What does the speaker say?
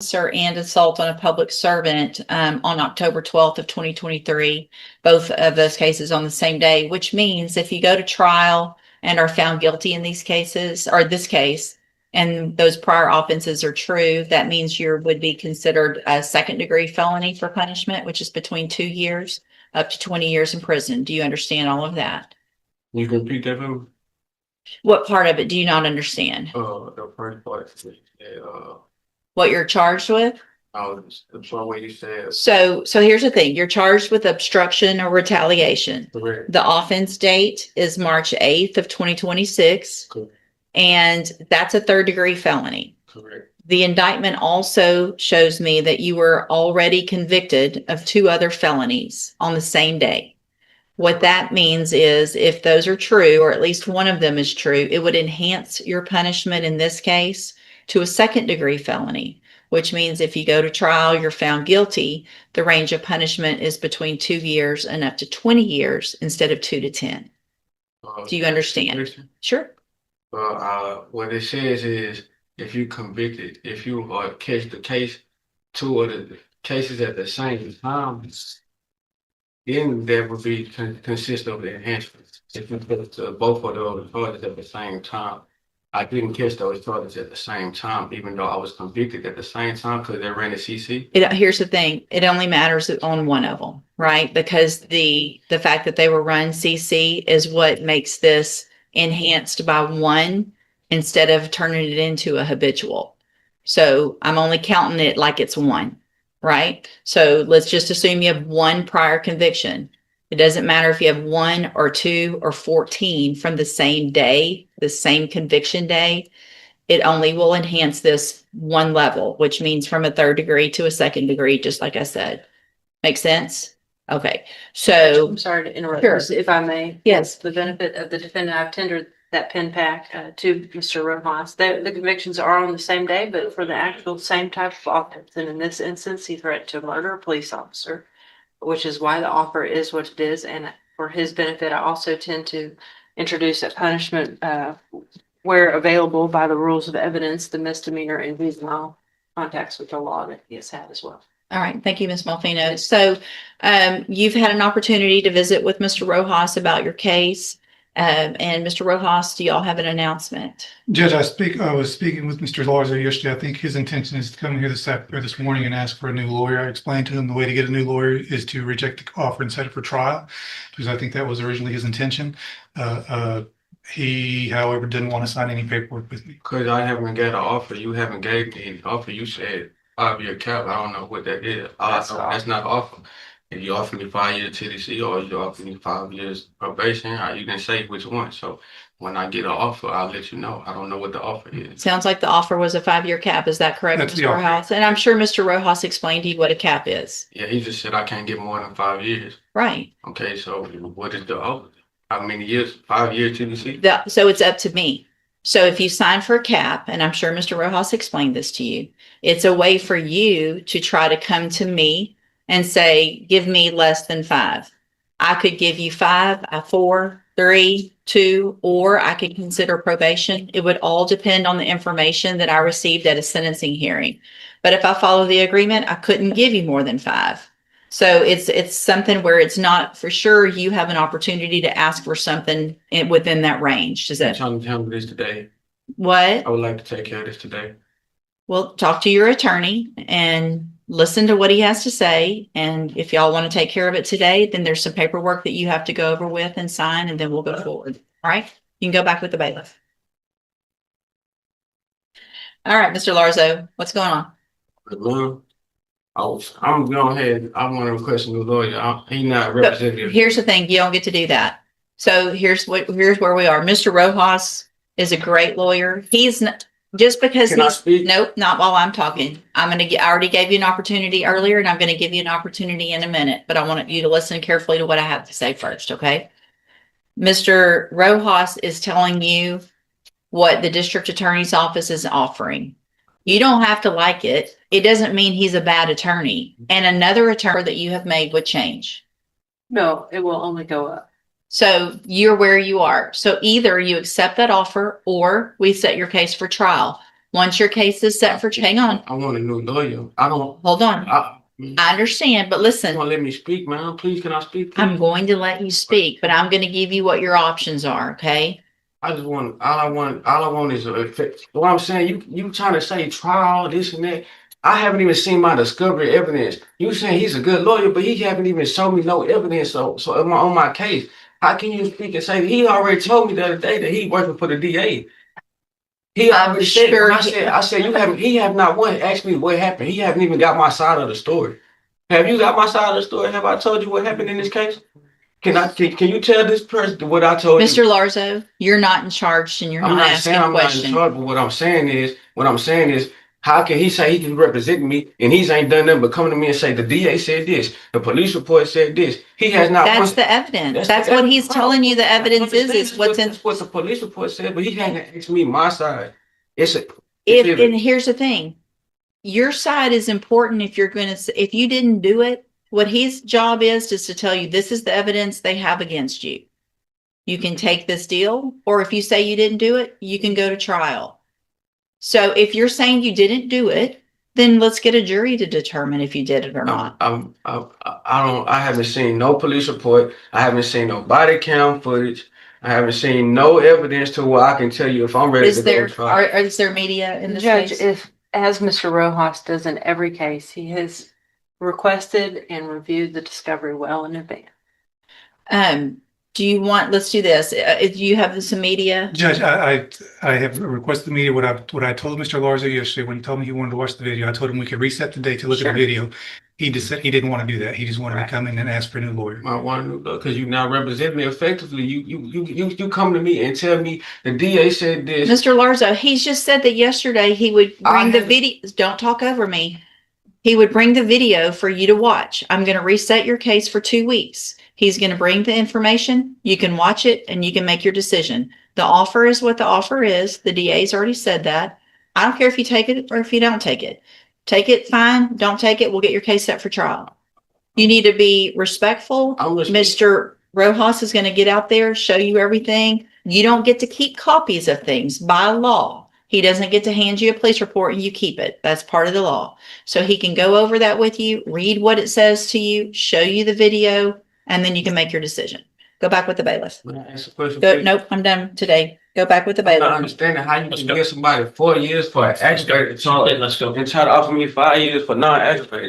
officer and assault on a public servant on October 12th of 2023, both of those cases on the same day, which means if you go to trial and are found guilty in these cases, or this case, and those prior offenses are true, that means you would be considered a second-degree felony for punishment, which is between 2 years up to 20 years in prison. Do you understand all of that? You can repeat that for me? What part of it do you not understand? The first part, What you're charged with? the part where you said. So here's the thing. You're charged with obstruction or retaliation. Correct. The offense date is March 8th of 2026. Correct. And that's a third-degree felony. Correct. The indictment also shows me that you were already convicted of 2 other felonies on the same day. What that means is if those are true, or at least one of them is true, it would enhance your punishment in this case to a second-degree felony, which means if you go to trial, you're found guilty, the range of punishment is between 2 years and up to 20 years instead of 2 to 10. Do you understand? Sure. What it says is if you convicted, if you catch the case, 2 of the cases at the same time, then that would be consist of the enhancement. If you put both of those charges at the same time, I didn't catch those charges at the same time, even though I was convicted at the same time because they ran the CC. Here's the thing. It only matters on one of them, right? Because the fact that they were run CC is what makes this enhanced by 1 instead of turning it into a habitual. So I'm only counting it like it's 1, right? So let's just assume you have 1 prior conviction. It doesn't matter if you have 1 or 2 or 14 from the same day, the same conviction day. It only will enhance this 1 level, which means from a third degree to a second degree, just like I said. Make sense? Okay. So I'm sorry to interrupt, Sure. if I may. Yes. For the benefit of the defendant, I've tendered that pen pack to Mr. Rojas. The convictions are on the same day, but for the actual same type of offense. And in this instance, he threatened to murder a police officer, which is why the offer is what it is. And for his benefit, I also tend to introduce a punishment where available by the rules of evidence, the misdemeanor and juvenile contacts with the law that he has had as well. all right. Thank you, Ms. Malfino. So you've had an opportunity to visit with Mr. Rojas about your case. And Mr. Rojas, do y'all have an announcement? Judge, I was speaking with Mr. Larzo yesterday. I think his intention is to come here this morning and ask for a new lawyer. I explained to him the way to get a new lawyer is to reject the offer and set it for trial, because I think that was originally his intention. He, however, didn't want to sign any paperwork with me. Because I haven't got an offer. You haven't gave me an offer. You said 5-year cap. I don't know what that is. That's not an offer. If you offer me 5 years TDC or you offer me 5 years probation, you didn't say which one. So when I get an offer, I'll let you know. I don't know what the offer is. Sounds like the offer was a 5-year cap. Is that correct, That's the Mr. offer. Rojas? And I'm sure Mr. Rojas explained to you what a cap is. Yeah, he just said I can't get more than 5 years. Right. Okay, so what is the offer? How many years? 5 years TDC? So it's up to me. So if you sign for a cap, and I'm sure Mr. Rojas explained this to you, it's a way for you to try to come to me and say, give me less than 5. I could give you 5, 4, 3, 2, or I could consider probation. It would all depend on the information that I received at a sentencing hearing. But if I follow the agreement, I couldn't give you more than 5. So it's something where it's not for sure. You have an opportunity to ask for something within that range. Does I'm that trying to tell me this today. what? I would like to take care of this today. Well, talk to your attorney and listen to what he has to say. And if y'all want to take care of it today, then there's some paperwork that you have to go over with and sign, and then we'll go forward. All right. You can go back with the bailiff. All right, Mr. Larzo, what's going on? Well, I'm going ahead. I want to request a new lawyer. He's not representative. Here's the thing. You don't get to do that. So here's where we are. Mr. Rojas is a great lawyer. He's not just because Can I he's speak? nope, not while I'm talking. I already gave you an opportunity earlier, and I'm going to give you an opportunity in a minute, but I want you to listen carefully to what I have to say first. Okay. Mr. Rojas is telling you what the district attorney's office is offering. You don't have to like it. It doesn't mean he's a bad attorney. And another attorney that you have made would change. No, it will only go up. So you're where you are. So either you accept that offer or we set your case for trial. Once your case is set for, hang on, I want a new lawyer. I don't, hold on. I Understand, but listen, want to let me speak, man. Please, can I speak? Please? I'm going to let you speak, but I'm going to give you what your options are, okay? I just want, all I want is a effect. What I'm saying, you trying to say trial, this and that. I haven't even seen my discovery evidence. You saying he's a good lawyer, but he haven't even shown me no evidence. So on my case, how can you speak and say he already told me the other day that he working for the DA? He I'm already said, sure when I said you haven't, he have not one asked me what happened. He haven't even got my side of the story. Have you got my side of the story? Have I told you what happened in this case? Can you tell this person what I told you? Mr. Larzo, you're not in charge and you're I'm not not asking saying I'm not in questions. charge, but what I'm saying is, how can he say he can represent me and he's ain't done nothing but come to me and say the DA said this, the police report said this. He has not. That's one. the evidence. That's That's what he's telling you the evidence is what's in. That's what the police report said, but he hasn't asked me my side. It's a. And here's the thing, your side is important if you're going to, if you didn't do it, what his job is to tell you this is the evidence they have against you. You can take this deal, or if you say you didn't do it, you can go to trial. So if you're saying you didn't do it, then let's get a jury to determine if you did it or not. I haven't seen no police report. I haven't seen no body cam footage. I haven't seen no evidence to where I can tell you if I'm ready to go to trial. Is there media in this Judge, case? if, as Mr. Rojas does in every case, he has requested and reviewed the discovery well in advance. Do you want, let's do this. Do you have some media? Judge, I have requested the media. What I told Mr. Larzo yesterday when he told me he wanted to watch the video, I told him we could reset the date to look at the video. He just said he didn't want to do that. He just wanted to come in and ask for a new lawyer. I want to because you now represent me effectively. You come to me and tell me the DA said this. Mr. Larzo, he's just said that yesterday he would bring the video. Don't talk over me. He would bring the video for you to watch. I'm going to reset your case for 2 weeks. He's going to bring the information. You can watch it and you can make your decision. The offer is what the offer is. The DA's already said that. I don't care if you take it or if you don't take it. Take it, fine. Don't take it. We'll get your case set for trial. You need to be respectful. Mr. Rojas is going to get out there, show you everything. You don't get to keep copies of things by law. He doesn't get to hand you a police report and you keep it. That's part of the law. So he can go over that with you, read what it says to you, show you the video, and then you can make your decision. Go back with the bailiff. May I ask a question? Nope, I'm done today. Go back with the I'm not bailiff. understanding how you can give somebody 4 years for an aggravated charge Let's go. and try to offer me 5 years for non-aggravated.